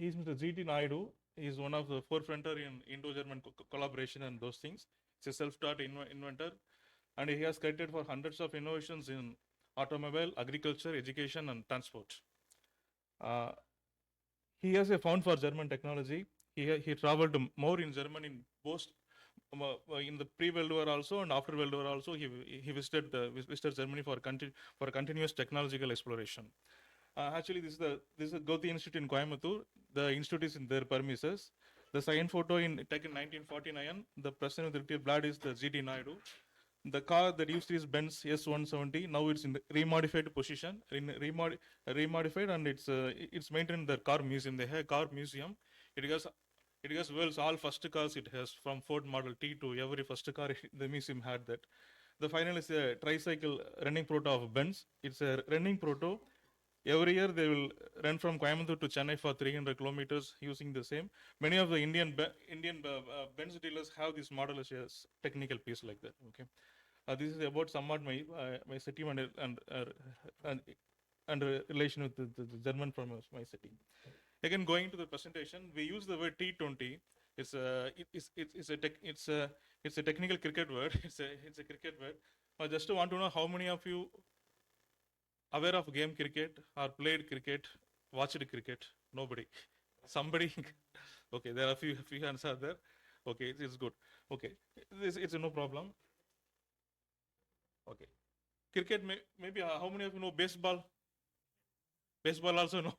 he's Mr. G.T. Naidu. He's one of the forefronter in Indo-German collaboration and those things. He's a self-taught inventor, and he has created for hundreds of innovations in automobile, agriculture, education, and transport. Uh, he has a fond for German technology. He traveled more in Germany in both in the pre-World War also and after World War also. He visited Germany for continuous technological exploration. Actually, this is Goethe Institute in Coimbatore. The institute is in their premises. The sign photo taken 1949. The president of the blood is the G.T. Naidu. The car that used is Benz S170. Now it's in the remodified position, remodified, and it's maintained in the car museum. They have a car museum. It has world's all first cars. It has from Ford Model T to every first car. The museum had that. The final is a tricycle running proto of Benz. It's a running proto. Every year they will run from Coimbatore to Chennai for 300 kilometers using the same. Many of the Indian Benz dealers have this model as a technical piece like that. Okay, this is about somewhat my city and and relation with the German from my city. Again, going to the presentation, we use the word T20. It's a technical cricket word. It's a cricket word. I just want to know how many of you aware of game cricket or played cricket, watched cricket? Nobody. Somebody. Okay, there are few hands are there. Okay, it's good. Okay, it's no problem. Okay, cricket maybe how many of you know baseball? Baseball also no.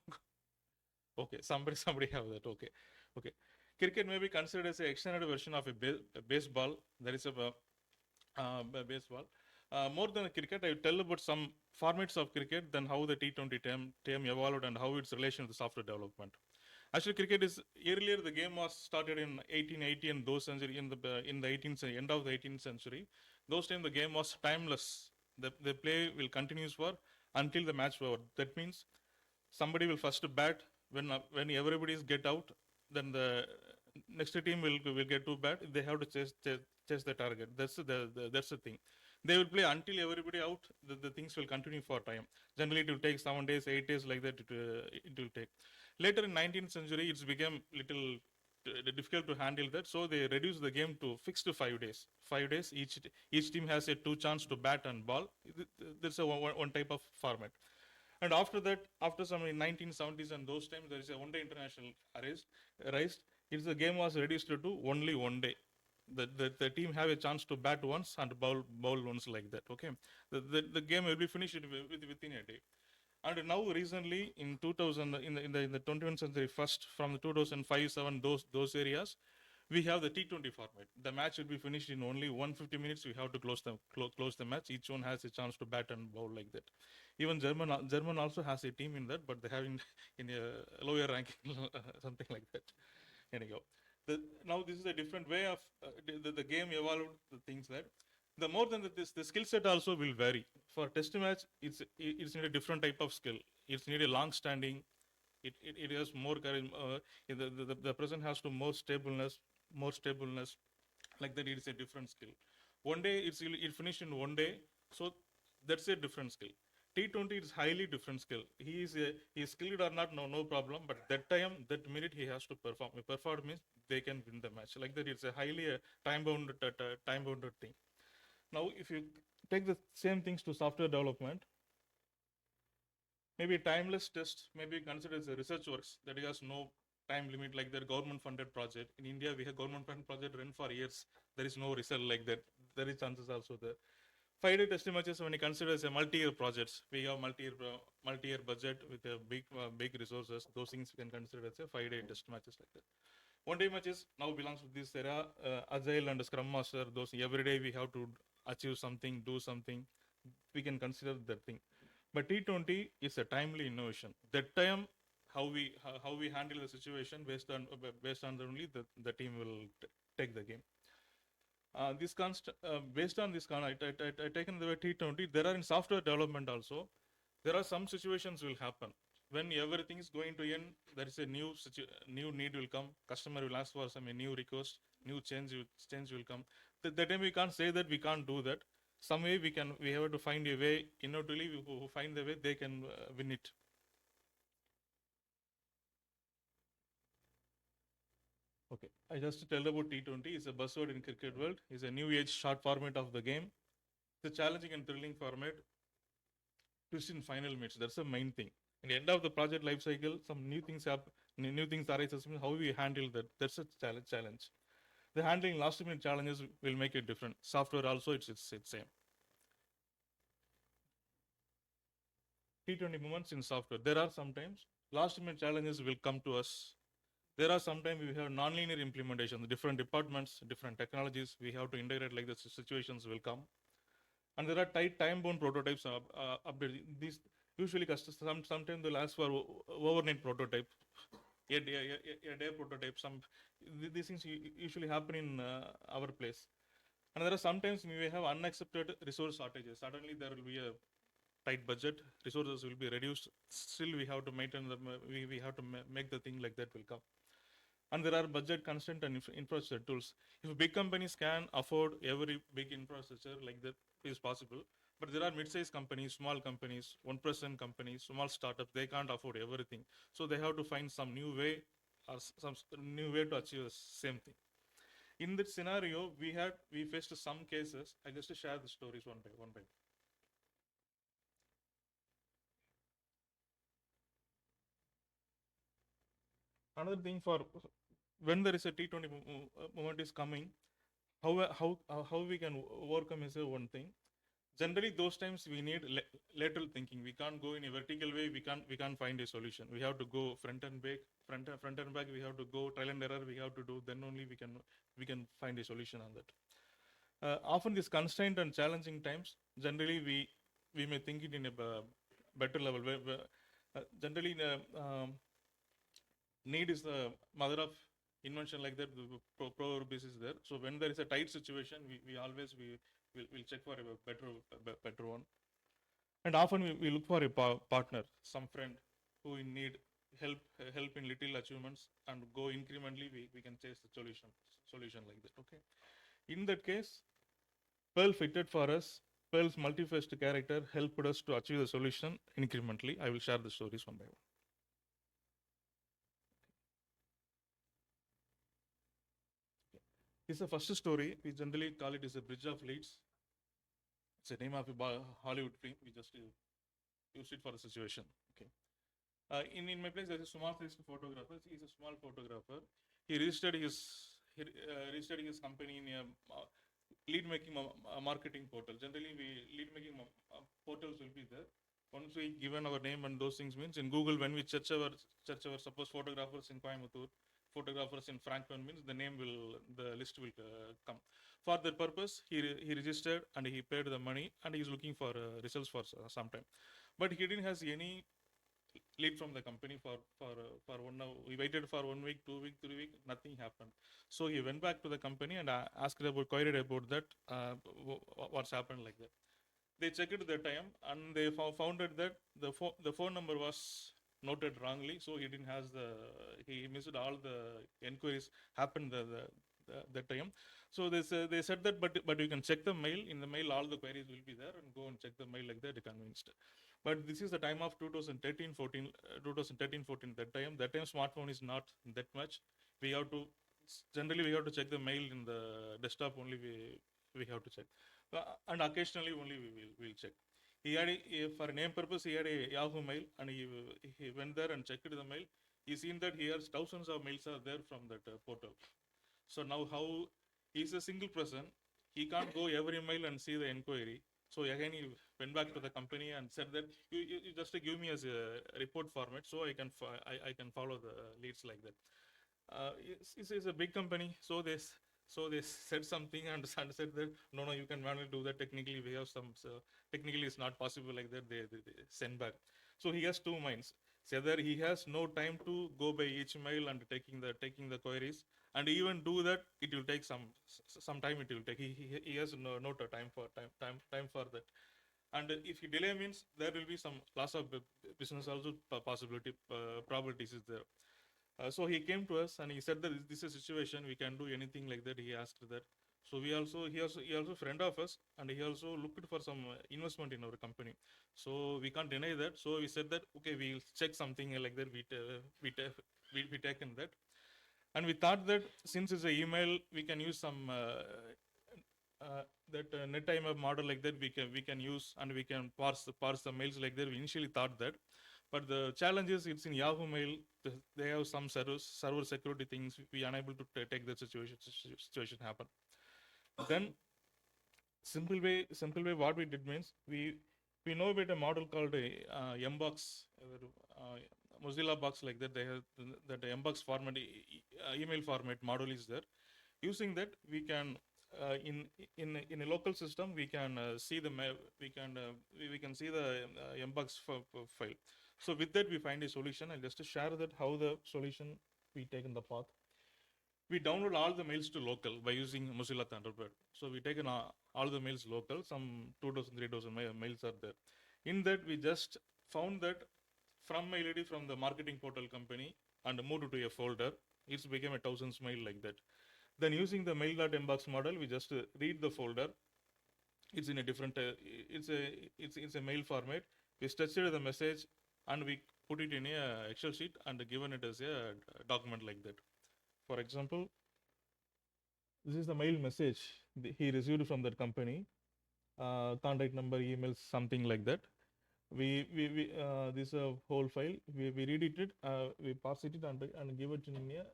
Okay, somebody have that. Okay, okay. Cricket may be considered as an extended version of a baseball. There is a baseball. More than a cricket, I will tell about some formats of cricket, then how the T20 term evolved and how its relation to the software development. Actually, cricket is earlier the game was started in 1880 and those century in the 18th end of the 18th century. Those time the game was timeless. The play will continue for until the match over. That means somebody will first bat when everybody is get out, then the next team will get to bat. They have to chase the target. That's the thing. They will play until everybody out. The things will continue for time. Generally, it will take 7 days, 8 days like that. It will take. Later in 19th century, it's become little difficult to handle that. So they reduced the game to fixed 5 days. 5 days each team has a 2 chance to bat and ball. There's a one type of format. And after that, after some in 1970s and those times, there is a one-day international raised. It's the game was reduced to only 1 day. The team have a chance to bat once and bowl once like that. Okay, the game will be finished within a day. And now recently in 2000 in the 21st century first from the 2005-7 those areas, we have the T20 format. The match will be finished in only 150 minutes. We have to close the match. Each one has a chance to bat and bowl like that. Even German also has a team in that, but they have in a lower ranking something like that. Anyhow, now this is a different way of the game evolved. The things that the more than that, the skill set also will vary. For test match, it's need a different type of skill. It's need a long standing. It has more courage. The person has to more stableness. Like that, it is a different skill. 1 day it finished in 1 day, so that's a different skill. T20 is highly different skill. He is skilled or not, no problem. But that minute he has to perform. Perform means they can win the match. Like that, it's a highly time bound thing. Now, if you take the same things to software development, maybe timeless test may be considered as a research works that has no time limit like their government funded project. In India, we have government funded project run for years. There is no result like that. There is chances also there. 5-day test matches when you consider as a multi-year projects, we have multi-year budget with a big resources. Those things we can consider as a 5-day test matches like that. 1-day matches now belongs to this era. Agile and Scrum Master. Those every day we have to achieve something, do something. We can consider that thing. But T20 is a timely innovation. That time, how we handle the situation based on only the team will take the game. Based on this I taken the way T20. There are in software development also. There are some situations will happen when everything is going to end. There is a new need will come. Customer will ask for some new request, new change will come. That time we can't say that we can't do that. Some way we have to find a way. Innovatively, who find the way they can win it. I just tell about T20. It's a buzzword in cricket world. It's a new age short format of the game. It's a challenging and thrilling format. Twist in final minutes. That's the main thing. In the end of the project life cycle, some new things happen. New things arise. How we handle that? That's a challenge. The handling last minute challenges will make it different. Software also, it's same. T20 moments in software. There are sometimes last minute challenges will come to us. There are sometimes we have non-linear implementations, different departments, different technologies. We have to integrate like the situations will come. And there are tight time-bound prototypes updated. These usually sometimes they'll ask for overnight prototype, a day prototype. These things usually happen in our place. And there are sometimes we may have unaccepted resource shortages. Suddenly there will be a tight budget, resources will be reduced. Still, we have to maintain the we have to make the thing like that will come. And there are budget constraint and infrastructure tools. If big companies can afford every big infrastructure like that is possible, but there are mid-sized companies, small companies, 1% companies, small startups, they can't afford everything. So they have to find some new way or some new way to achieve the same thing. In that scenario, we faced some cases. I just share the stories one by one. Another thing for when there is a T20 moment is coming, how we can overcome is one thing. Generally, those times we need lateral thinking. We can't go in a vertical way. We can't find a solution. We have to go front and back, front and back. We have to go trial and error. We have to do. Then only we can find a solution on that. Often these constrained and challenging times, generally we may think it in a better level. Generally, need is the mother of invention, like that. The proverb is there. So when there is a tight situation, we always we'll check for a better one. And often we look for a partner, some friend who in need help in little achievements, and go incrementally. We can chase the solution like that. Okay. In that case, Pearl fitted for us. Pearl's multifaceted character helped us to achieve the solution incrementally. I will share the stories one by one. It's the first story. We generally call it as a Bridge of Leeds. It's the name of a Hollywood film. We just used it for the situation. Okay. In my place, there's a small sized photographer. He's a small photographer. He registered his company in a lead making marketing portal. Generally, lead making portals will be there. Once we given our name and those things, means in Google, when we search our suppose photographers in Coimbatore, photographers in Franklin, means the list will come. For that purpose, he registered and he paid the money, and he is looking for results for some time. But he didn't has any lead from the company for 1 hour. We waited for 1 week, 2 week, 3 week, nothing happened. So he went back to the company and queried about that, what's happened like that. They checked at the time and they found that the phone number was noted wrongly, so he missed all the enquiries happened that time. So they said that, but you can check the mail. In the mail, all the queries will be there, and go and check the mail like that. Convinced. But this is the time of 2013-14. That time smartphone is not that much. Generally we have to check the mail in the desktop only. We have to check, and occasionally only we will check. He had for name purpose, he had a Yahoo mail, and he went there and checked the mail. He seen that he has thousands of mails are there from that portal. So now how he's a single person, he can't go every mail and see the inquiry. So again, he went back to the company and said that you just give me as a report format, so I can follow the leads like that. It's a big company, so they said something and said that no, you can manually do that. Technically, we have technically it's not possible like that. They send back. So he has two minds. So either he has no time to go by each mail and taking the queries, and even do that, it will take some time. It will take. He has no time for that. And if he delay means, there will be some loss of business also possibility, probabilities is there. So he came to us and he said that this is a situation, we can do anything like that. He asked that. So he also friend of us, and he also looked for some investment in our company. So we can't deny that. So we said that okay, we'll check something like that. We taken that. And we thought that since it's an email, we can use some net IMAP model like that. We can use, and we can parse the mails like that. We initially thought that, but the challenge is it's in Yahoo Mail. They have some server security things. We are unable to take that situation happen. Then simple way what we did means we know about a model called a mbox, uh, Mozilla box like that. They have that mbox format, email format model is there. Using that, we can in a local system we can see the we can see the mbox file. So with that we find a solution. I'll just share that how the solution we take in the path. We download all the mails to local by using Mozilla Thunderbird. So we taken all the mails local. Some 2,000, 3,000 mails are there. In that, we just found that from mail ID from the marketing portal company and moved to a folder. It's became a thousands mail like that. Then using the mail.mbox model, we just read the folder. It's in a different. It's a mail format. We structure the message and we put it in a Excel sheet and given it as a document like that. For example, this is the mail message he received from that company, contact number, emails, something like that. We this whole file, we read it, we parse it and give it in a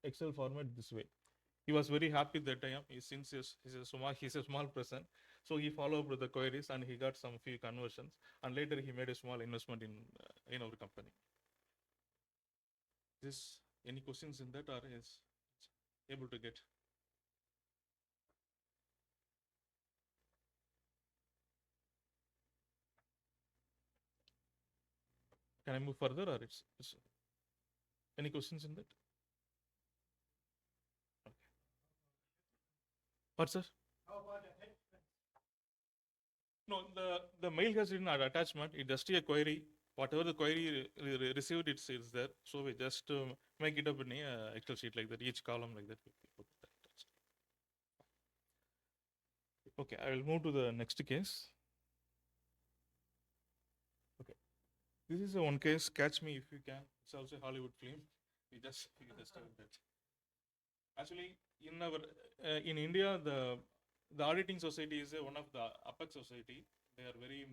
Excel format this way. He was very happy that time. Since he's a small person, so he followed up with the queries and he got some few conversions. And later he made a small investment in our company. This any questions in that, or is able to get? Can I move further, or it's any questions in that? Okay. What, sir? No, the mail has written an attachment. It just a query. Whatever the query received, it's there. So we just make it up in a Excel sheet like that. Each column like that. Okay, I will move to the next case. Okay, this is a one case. Catch Me If You Can. It's also a Hollywood film. We just have that. Actually, in India, the auditing society is one of the apex society. They are very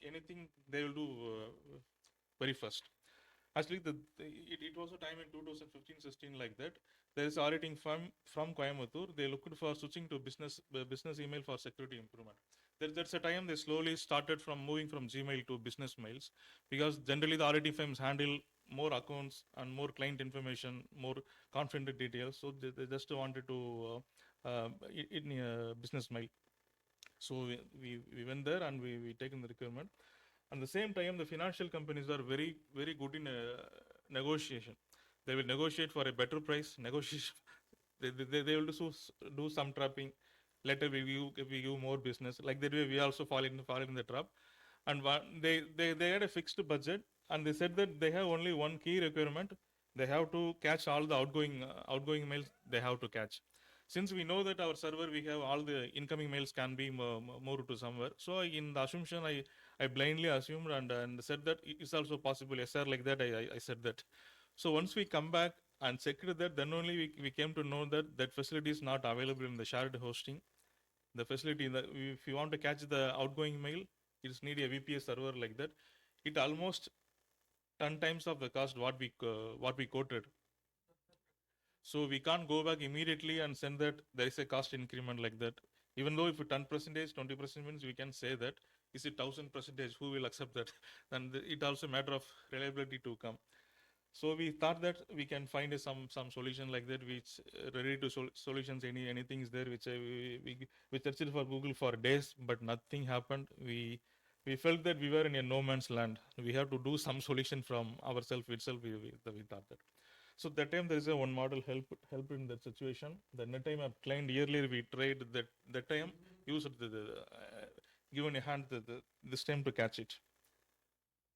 anything they will do very first. Actually, it was a time in 2015-16 like that. There is auditing firm from Coimbatore. They looked for switching to business email for security improvement. That's a time they slowly started from moving from Gmail to business mails, because generally the auditing firms handle more accounts and more client information, more confidential details. So they just wanted to in business mail. So we went there and we taken the requirement. At the same time, the financial companies are very good in negotiation. They will negotiate for a better price. Negotiation. They will do some trapping. Later we give more business. Like that way, we also fall in the trap. And they had a fixed budget, and they said that they have only one key requirement. They have to catch all the outgoing mails. They have to catch. Since we know that our server, we have all the incoming mails can be moved to somewhere. So in the assumption, I blindly assumed and said that it's also possible. Yes, sir, like that I said that. So once we come back and checked that, then only we came to know that that facility is not available in the shared hosting. The facility, if you want to catch the outgoing mail, it's need a VPS server like that. It almost 10 times of the cost what we quoted. So we can't go back immediately and send that there is a cost increment like that. Even though if 10%, 20% means we can say that, is it 1000%, who will accept that? Then it also matter of reliability to come. So we thought that we can find some solution like that, which ready to solutions. Anything is there, which we searched for Google for days, but nothing happened. We felt that we were in a no man's land. We have to do some solution from ourselves itself. We thought that. So that time there is a one model help in that situation. The net time client earlier we tried that time used given a hand this time to catch it.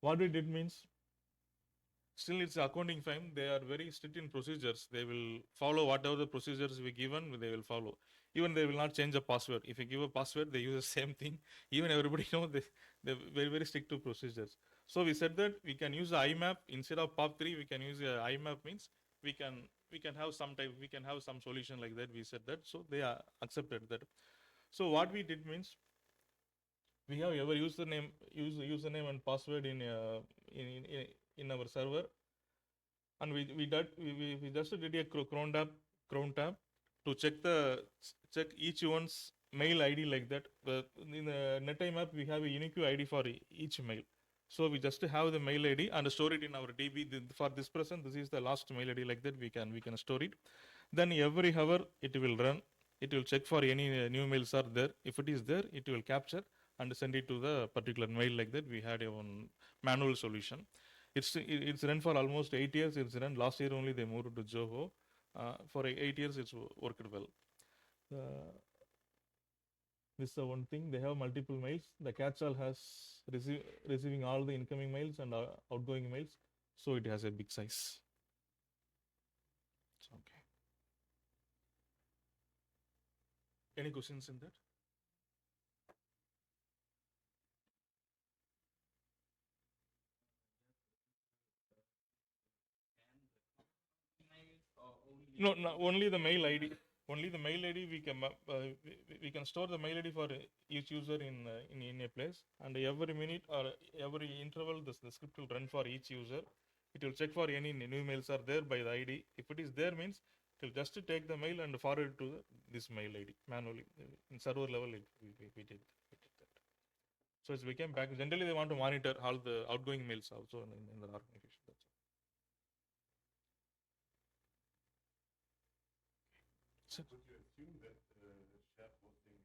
What we did means, still it's accounting firm. They are very strict in procedures. They will follow whatever the procedures we given. They will follow. Even they will not change the password. If you give a password, they use the same thing. Even everybody know they're very strict to procedures. So we said that we can use the IMAP instead of POP3. We can use the IMAP, means we can have some type, we can have some solution like that. We said that, so they are accepted that. So what we did means, we have our username and password in our server, and we just did a cron tab to check each one's mail ID like that. In the NetIMAP we have a unique ID for each mail. So we just have the mail ID and store it in our DB. For this person, this is the last mail ID like that. We can store it. Then every hour it will run. It will check for any new mails are there. If it is there, it will capture and send it to the particular mail like that. We had a one manual solution. It's run for almost 8 years. It's run last year only. They moved to Zoho. For 8 years, it's worked well. This is the one thing. They have multiple mails. The catch-all has receiving all the incoming mails and outgoing mails, so it has a big size. Okay. Any questions in that? No, only the mail ID. Only the mail ID we can store the mail ID for each user in a place, and every minute or every interval the script will run for each user. It will check for any new mails are there by the ID. If it is there means it will just take the mail and forward it to this mail ID manually. In server level we did that. So it's became back. Generally they want to monitor all the outgoing mails also in the organization. So, would you assume that shared hosting?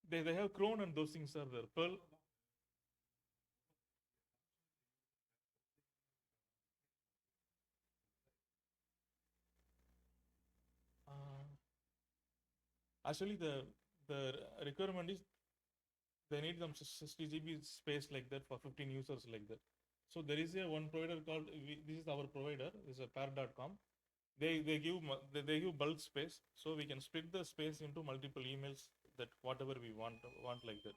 They have cron and those things are there. Perl. Actually, the requirement is they need some 60 GB space like that for 15 users like that. So there is a one provider called this is our provider. This is a Perl.com. They give bulk space, so we can split the space into multiple emails that whatever we want like that.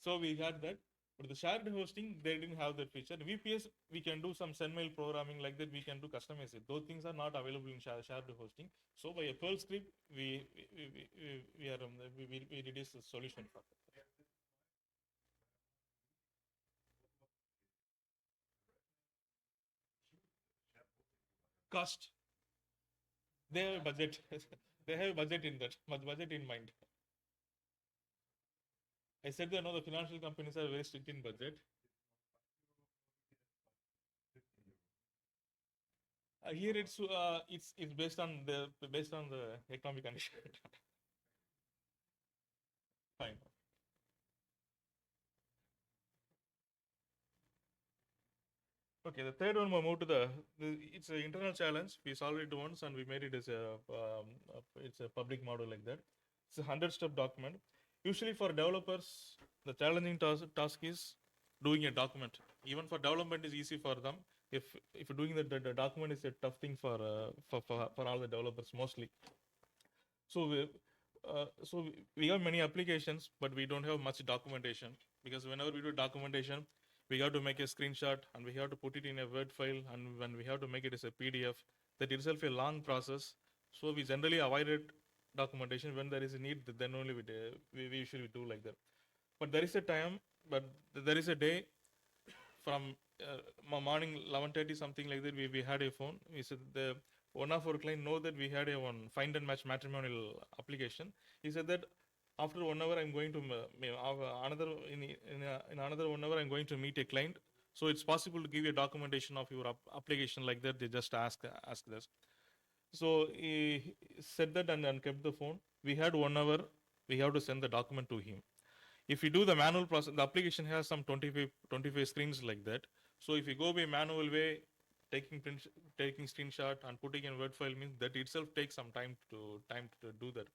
So we had that. But the shared hosting, they didn't have that feature. VPS, we can do some send mail programming like that. We can do customize it. Those things are not available in shared hosting. So by a Perl script, we reduce the solution for that. Cost. They have a budget. They have a budget in that. Budget in mind. I said that no, the financial companies are very strict in budget. Here it's based on the economic condition. Fine. Okay, the third one we move to it's an internal challenge. We solved it once and we made it as it's a public model like that. It's a 100-step document. Usually for developers, the challenging task is doing a document. Even for development is easy for them. If doing the document is a tough thing for all the developers mostly. So we have many applications, but we don't have much documentation, because whenever we do documentation, we have to make a screenshot and we have to put it in a Word file, and when we have to make it as a PDF, that itself a long process. So we generally avoided documentation. When there is a need, then only we usually do like that. But there is a time, but there is a day from morning 11:30 something like that. We had a phone. We said one of our client know that we had a one find and match matrimonial application. He said that after 1 hour I'm going to another in another 1 hour I'm going to meet a client. So it's possible to give you a documentation of your application like that. They just ask this. So he said that and kept the phone. We had 1 hour. We have to send the document to him. If you do the manual process, the application has some 25 screens like that. So if you go by manual way, taking screenshot and putting in Word file means that itself takes some time to do that.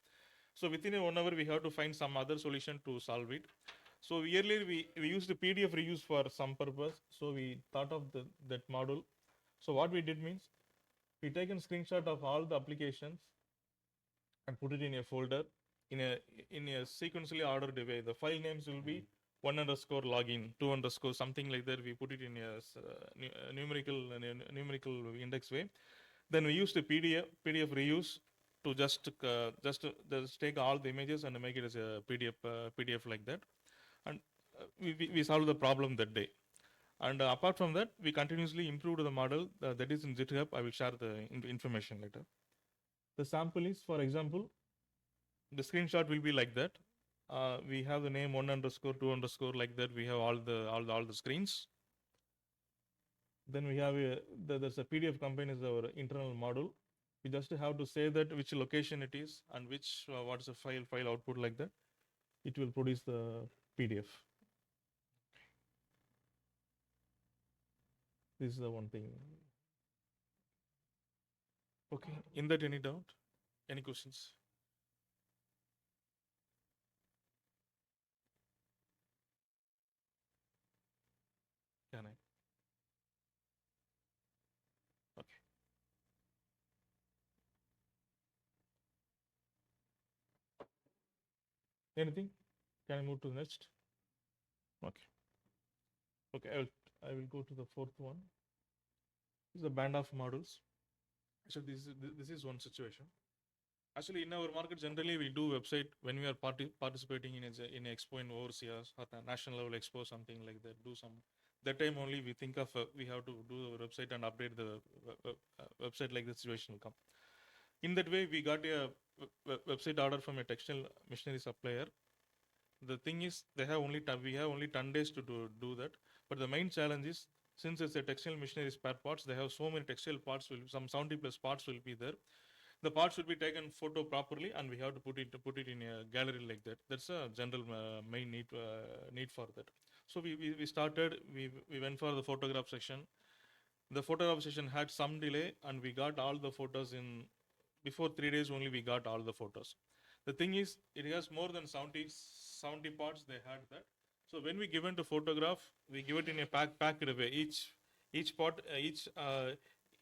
So within a 1 hour, we have to find some other solution to solve it. So earlier we used the PDF reuse for some purpose. So we thought of that model. So what we did means, we take a screenshot of all the applications and put it in a folder in a sequentially ordered way. The file names will be one underscore login, two underscore something like that. We put it in a numerical index way. Then we used a PDF reuse to just take all the images and make it as a PDF like that, and we solved the problem that day. And apart from that, we continuously improved the model that is in GitHub. I will share the information later. The sample is, for example, the screenshot will be like that. We have the name one underscore two underscore like that. We have all the screens. Then we have there's a PDF campaign is our internal model. We just have to say that which location it is and which what is the file output like that. It will produce the PDF. This is the one thing. Okay, in that any doubt? Any questions? Can I? Okay. Anything? Can I move to the next? Okay. Okay, I will go to the fourth one. This is a band of models. So this is one situation. Actually, in our market, generally we do website when we are participating in an expo in overseas or national level expo, something like that. Do some that time only we think of we have to do our website and update the website like the situation will come. In that way, we got a website order from a textile machinery supplier. The thing is, we have only 10 days to do that. But the main challenge is, since it's a textile machinery spare parts, they have so many textile parts. Some 70 plus parts will be there. The parts should be taken photo properly, and we have to put it in a gallery like that. That's a general main need for that. So we started. We went for the photograph section. The photograph session had some delay, and we got all the photos in before 3 days only. We got all the photos. The thing is, it has more than 70 parts. They had that. So when we give it to photograph, we give it in a packed way. Each part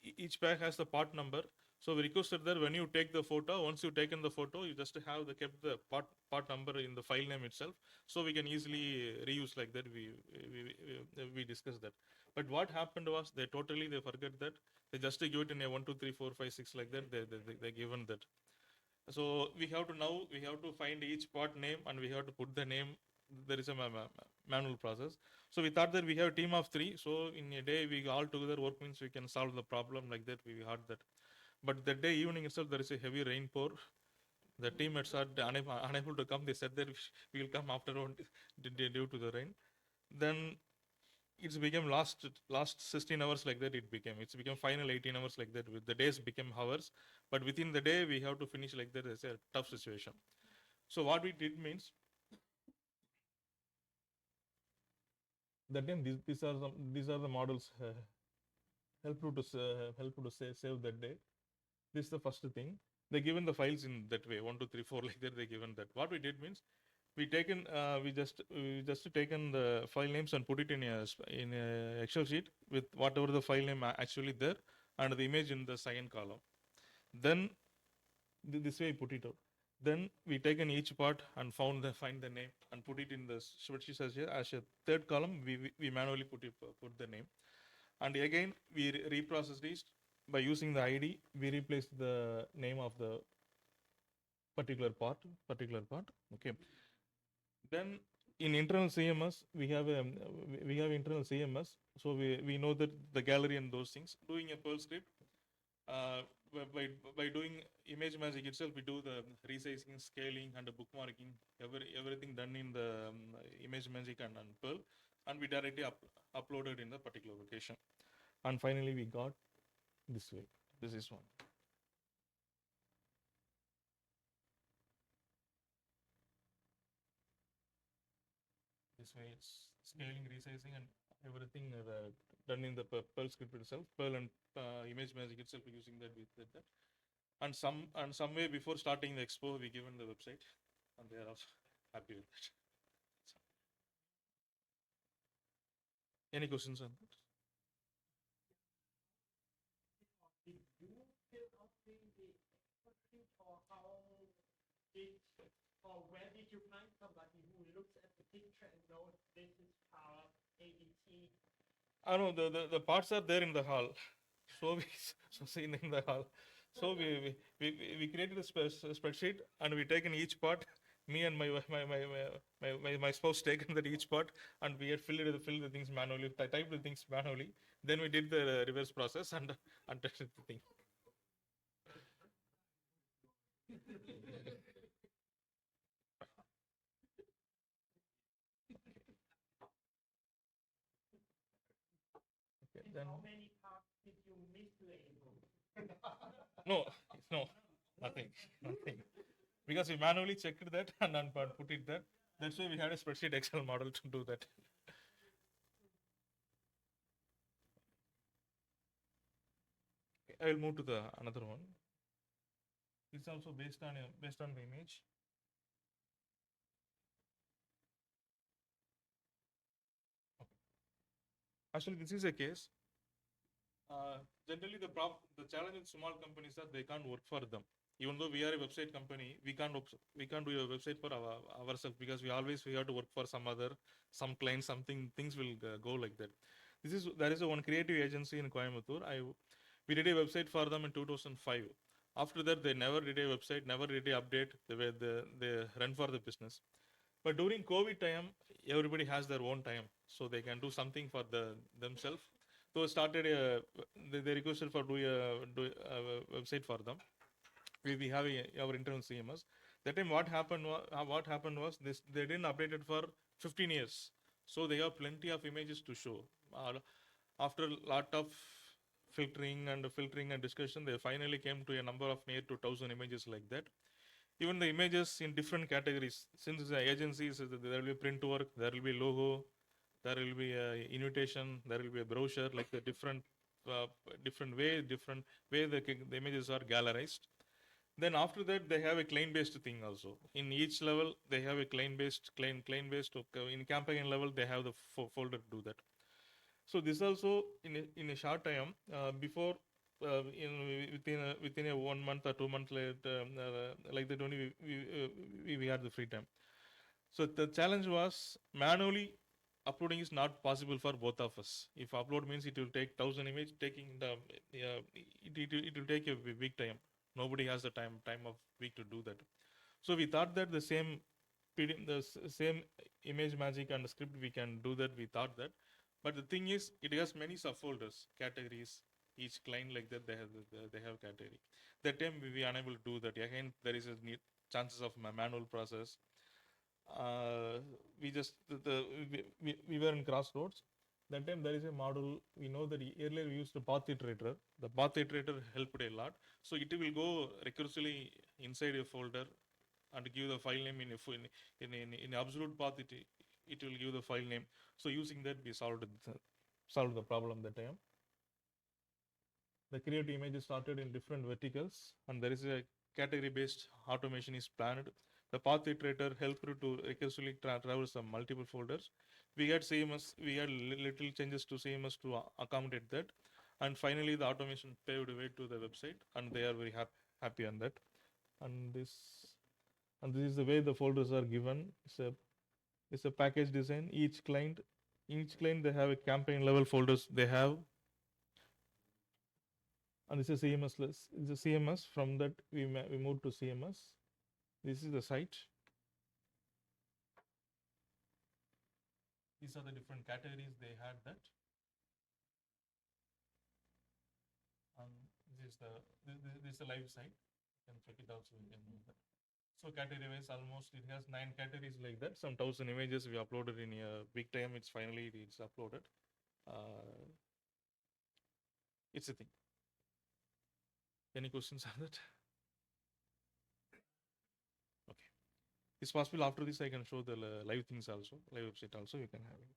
each pack has the part number. So we requested that when you take the photo, once you've taken the photo, you just have kept the part number in the file name itself, so we can easily reuse like that. We discussed that. But what happened was they forget that. They just give it in a 1, 2, 3, 4, 5, 6 like that. They given that. So we have to find each part name and we have to put the name. There is a manual process. So we thought that we have a team of 3. So in a day we all together work means we can solve the problem like that. We had that. But that day evening itself there is a heavy rain pour. The teammates are unable to come. They said that we will come after due to the rain. Then it's became last 16 hours like that. It's become final 18 hours like that. The days became hours, but within the day we have to finish like that. It's a tough situation. So what we did means that time these are the models help you to save that day. This is the first thing. They given the files in that way 1, 2, 3, 4 like that. They given that. What we did means we just taken the file names and put it in a Excel sheet with whatever the file name actually there and the image in the second column. Then this way we put it out. Then we taken each part and find the name and put it in the spreadsheet as a third column. We manually put the name, and again we reprocessed it by using the ID. We replaced the name of the particular part. Okay. Then in internal CMS we have internal CMS, so we know that the gallery and those things. Doing a Perl script, by doing image magic itself, we do the resizing, scaling, and the bookmarking. Everything done in the image magic and Perl, and we directly uploaded in the particular location. And finally, we got this way. This is one. This way it's scaling, resizing, and everything done in the Perl script itself. Perl and image magic itself using that with that. And some way before starting the expo, we given the website, and they are also happy with that. So, any questions on that? or where did you find somebody who looks at the picture and knows this is power, ABT? I know the parts are there in the hall. So we so seen in the hall. So we created a spreadsheet and we taken each part. Me and my spouse taken that each part and we had filled the things manually, typed the things manually. Then we did the reverse process and tested the thing. Okay, And then how many parts did you mislabel? no, nothing, nothing. Because we manually checked that and put it there. That's why we had a spreadsheet Excel model to do that. I will move to the another one. It's also based on the image. Okay. Actually, this is a case. Generally, the challenge with small companies are they can't work for them. Even though we are a website company, we can't do a website for ourselves because we have to work for some client, something things will go like that. There is one creative agency in Coimbatore. We did a website for them in 2005. After that, they never did a website, never did a update. They run for the business. But during COVID time, everybody has their own time, so they can do something for themselves. So started they requested for do a website for them. We have our internal CMS. That time what happened was this they didn't update it for 15 years, so they have plenty of images to show. After a lot of filtering and discussion, they finally came to a number of near to 1,000 images like that. Even the images in different categories. Since the agencies, there will be print work, there will be logo, there will be a invitation, there will be a brochure, like the uh, different way the images are gallerized. Then after that, they have a client-based thing also. In each level, they have a client-based. In campaign level, they have the folder to do that. So this also in a short time before within a 1 month or 2 months later, like that only we had the free time. So the challenge was manually uploading is not possible for both of us. If upload means it will take 1,000 image, taking it will take a big time. Nobody has the time of week to do that. So we thought that the same same image magic and script we can do that. We thought that, but the thing is, it has many subfolders, categories. Each client like that they have category. That time we unable to do that. Again, there is a chances of manual process. We just we were in crossroads. That time there is a model. We know that earlier we used the path iterator. The path iterator helped a lot. So it will go recursively inside a folder and give the file name in absolute path. It will give the file name. So using that we solved the problem that time. The create image started in different verticals, and there is a category based automation is planned. The path iterator helped to recursively traverse some multiple folders. We had CMS, we had little changes to CMS to accommodate that, and finally the automation paved way to the website, and they are very happy on that. And this is the way the folders are given. It's a package design. Each client they have a campaign level folders they have, and this is CMS list. It's a CMS. From that we move to CMS. This is the site. These are the different categories they had that. And this is the live site. You can check it out so you can know that. So category wise, almost it has 9 categories like that. Some 1,000 images we uploaded in a big time. It's uploaded. It's a thing. Any questions on that? Okay. It's possible after this I can show the live things also, live website also. You can have it.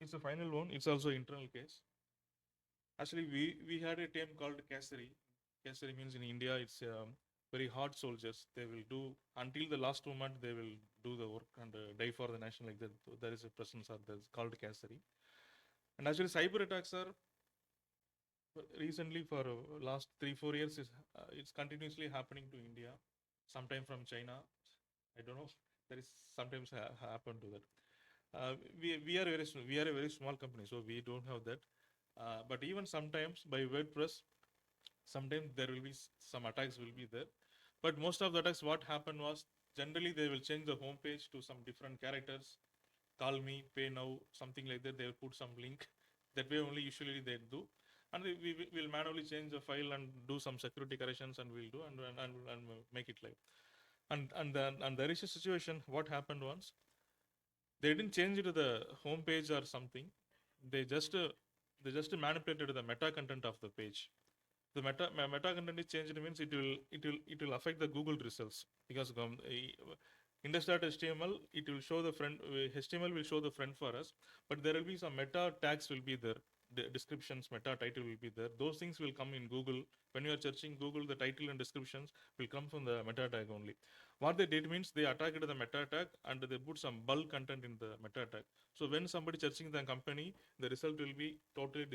It's the final one. It's also internal case. Actually, we had a team called Cassari. Cassari means in India it's very hard soldiers. They will do until the last moment. They will do the work and die for the nation like that. There is a presence of that's called Cassari. And actually, cyber attacks are recently for last 3-4 years is it's continuously happening to India, sometime from China. I don't know. There is sometimes happen to that. We are we are a very small company, so we don't have that. But even sometimes by WordPress, sometimes there will be some attacks will be there. But most of the attacks, what happened was generally they will change the home page to some different characters. Call me, pay now, something like that. They will put some link. That way only usually they do, and we will manually change the file and do some security corrections, and we'll do and make it live. And there is a situation. What happened once? They didn't change it to the home page or something. They just uh, they just manipulated the meta content of the page. The meta content is changed means it will affect the Google results, because index.html, it will show the front, HTML will show the front for us, but there will be some meta tags will be there. The descriptions, meta title will be there. Those things will come in Google. When you are searching Google, the title and descriptions will come from the meta tag only. What they did means they attacked the meta tag and they put some bulk content in the meta tag. So when somebody searching the company, the result will be totally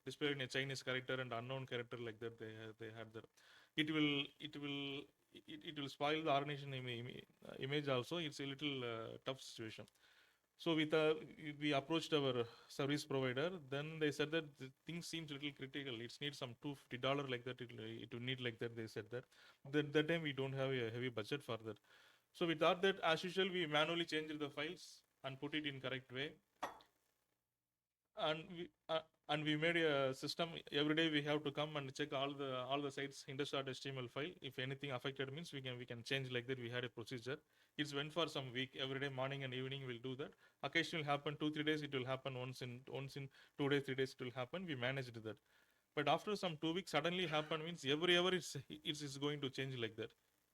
displayed in a Chinese character and unknown character like that. They had the, it will spoil the organization image also. It's a little tough situation. So we approached our service provider. Then they said that the thing seems a little critical. It needs some $250 like that. It will need like that. They said that. That time we don't have a heavy budget for that. So we thought that as usual we manually changed the files and put it in correct way. And we made a system. Every day we have to come and check all the sites index.html file. If anything affected means we can change like that. We had a procedure. It's went for some week. Every day morning and evening we'll do that. Occasionally happen 2-3 days. It will happen once in 2 days, 3 days it will happen. We managed that. But after some 2 weeks suddenly happen means every hour it's going to change like that.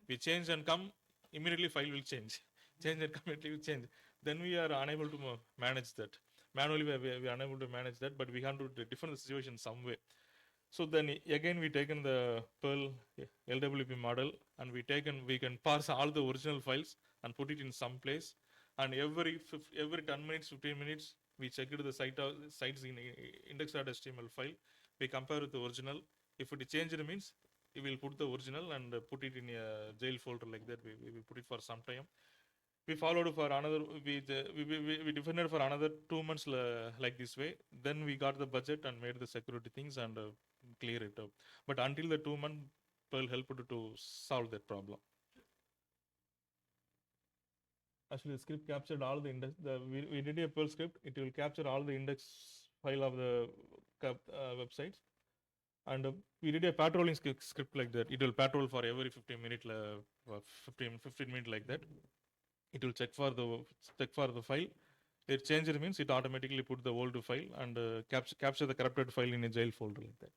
We change and come, immediately file will change. Change and come, it will change. Then we are unable to manage that. Manually we are unable to manage that, but we have to different the situation some way. So then again we taken the Perl LWP model and we can parse all the original files and put it in some place. And every 10 minutes, 15 minutes, we check it the sites in index.html file. We compare with the original. If it changed, it means we will put the original and put it in a jail folder like that. We put it for some time. We followed for another, we defended for another 2 months like this way. Then we got the budget and made the security things and clear it up. But until the 2 month, Pearl helped to solve that problem. Actually, the script captured all the index. We did a Perl script. It will capture all the index file of the websites. And we did a patrolling script like that. It will patrol for every 15 minute, 15 minute like that. It will check for the file. It changes means it automatically put the old file and capture the corrupted file in a jail folder like that.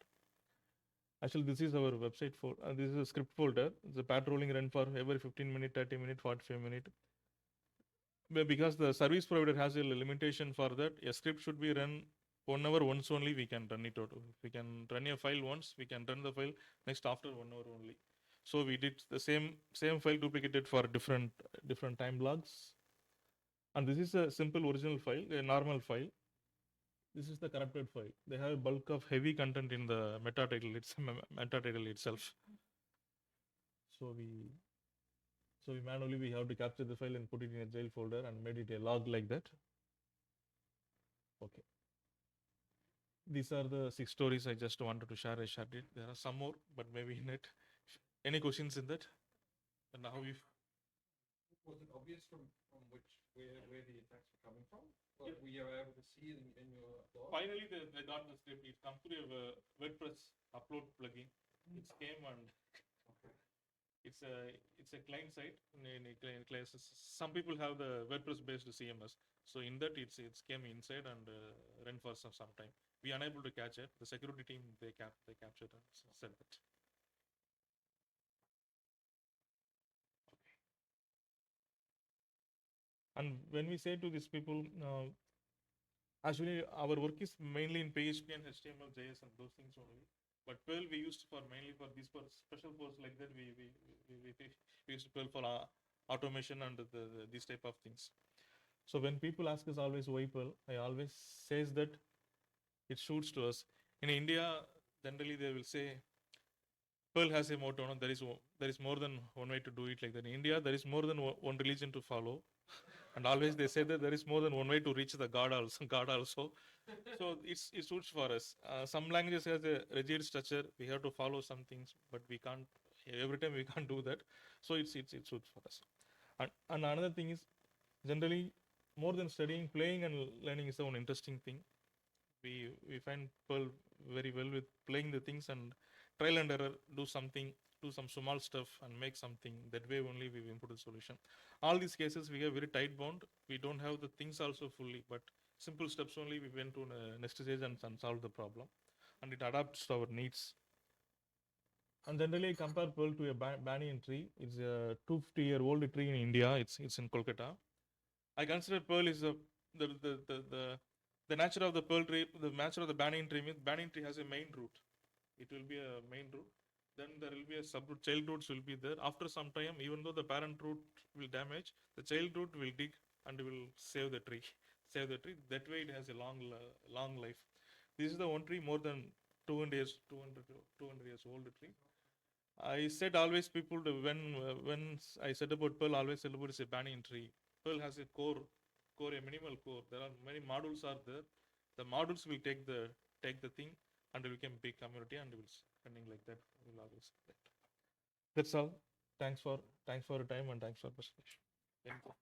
Actually, this is our website folder. This is a script folder. The patrolling run for every 15 minute, 30 minute, 45 minute. Because the service provider has a limitation for that, a script should be run 1 hour once only. We can run it out. We can run a file once. We can run the file next after 1 hour only. So we did the same file duplicated for different time logs. And this is a simple original file, a normal file. This is the corrupted file. They have a bulk of heavy content in the meta title. It's meta title itself. So we manually we have to capture the file and put it in a jail folder and made it a log like that. Okay. These are the 6 stories I just wanted to share. I shared it. There are some more, but maybe in it. Any questions in that? And how you? Was it obvious from which where the attacks were coming from? Or were you able to see it in your blog? Finally, they got the script. It comes through a WordPress upload plugin. It came and it's a client site. Some people have the WordPress based CMS. So in that it's came inside and ran for some time. We unable to catch it. The security team they captured and said that. And when we say to these people, actually our work is mainly in PHP and HTML, JS and those things only. But Perl we used for mainly for these special course like that. We used Perl for automation and these type of things. So when people ask us always why Perl, I always says that it suits to us. In India, generally they will say Pearl has a motto. No? There is more than one way to do it. Like that in India, there is more than one religion to follow, and always they say that there is more than one way to reach the God also. God also. So it suits for us. Some languages has a rigid structure. We have to follow some things, but we can't every time we can't do that. So it suits for us. And another thing is generally more than studying, playing and learning is the one interesting thing. We find Pearl very well with playing the things and trial and error, do something, do some small stuff and make something. That way only we improve the solution. All these cases we have very tight bound. We don't have the things also fully, but simple steps only we went to next stage and solve the problem, and it adapts to our needs. And generally compare Pearl to a banyan tree. It's a 250-year-old tree in India. It's in Kolkata. I consider Pearl is the the, the the the nature of the pearl tree, the nature of the banyan tree means banyan tree has a main root. It will be a main root. Then there will be a subroot. Child roots will be there. After some time, even though the parent root will damage, the child root will dig and will save the tree. Save the tree. That way, it has a long life. This is the one tree more than 200 years old tree. I said always people when I said about Pearl, always said about is a banyan tree. Pearl has a core, a minimal core. There are many modules are there. The modules will take the thing and will become big community and will spending like that. Will always that. That's all. Thanks for your time and thanks for participation. Thank you.